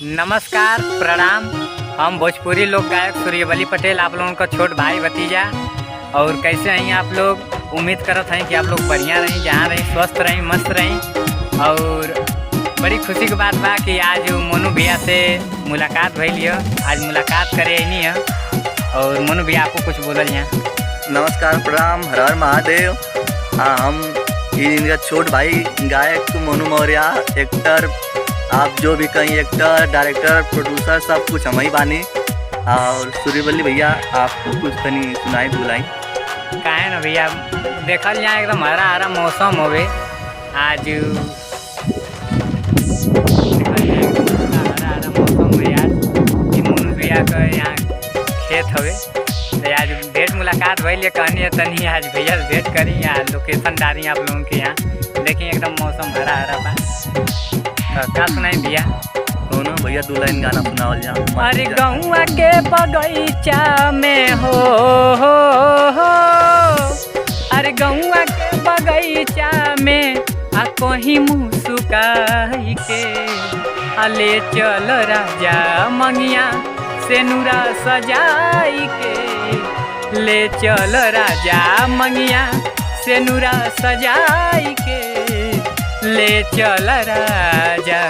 नमस्कार, प्रणाम। हम भोजपुरी लोक गायक सूर्यवली पटेल, आप लोगों का छोट भाई भतीजा। और कैसे हैं आप लोग? उम्मीद करत हैं कि आप लोग बढ़िया रहें, जहाँ रहें स्वस्थ रहें, मस्त रहें। और बड़ी खुशी की बात बा कि आज मोनू भैया से मुलाकात भइल है। आज मुलाकात करे नहीं है। और मोनू भैया आपको कुछ बोलल यहाँ? नमस्कार, प्रणाम, हर हर महादेव। हाँ, हम इनका छोट भाई गायक मोनू मौर्य, एक्टर, आप जो भी कहीं एक्टर, डायरेक्टर, प्रोड्यूसर सब कुछ हम ही बानी। और सूर्यवली भैया आपको कुछ तनी सुनाई बुलाई काहे ना भैया, देखल यहाँ एकदम हरा हरा मौसम होवे। आज हरा हरा मौसम है यार। मोनू भैया का यहाँ खेत हवे, तो आज भेंट मुलाकात भइल है। कहनी है तनी आज भैया से भेंट करी, यहाँ लोकेशन डाली आप लोगों के यहाँ। देखिए एकदम मौसम हरा हरा बा। तो क्या सुनाई भैया? दोनों भैया दो लाइन गाना सुनावल जा। अरे गौआ के बगीचा में हो, अरे गौआ के बगीचा में आ कहीं मुस्काई के अले चल राजा मंगिया से नूरा सजाई के। ले चल राजा मंगिया से नूरा सजाई के। ले चल राजा।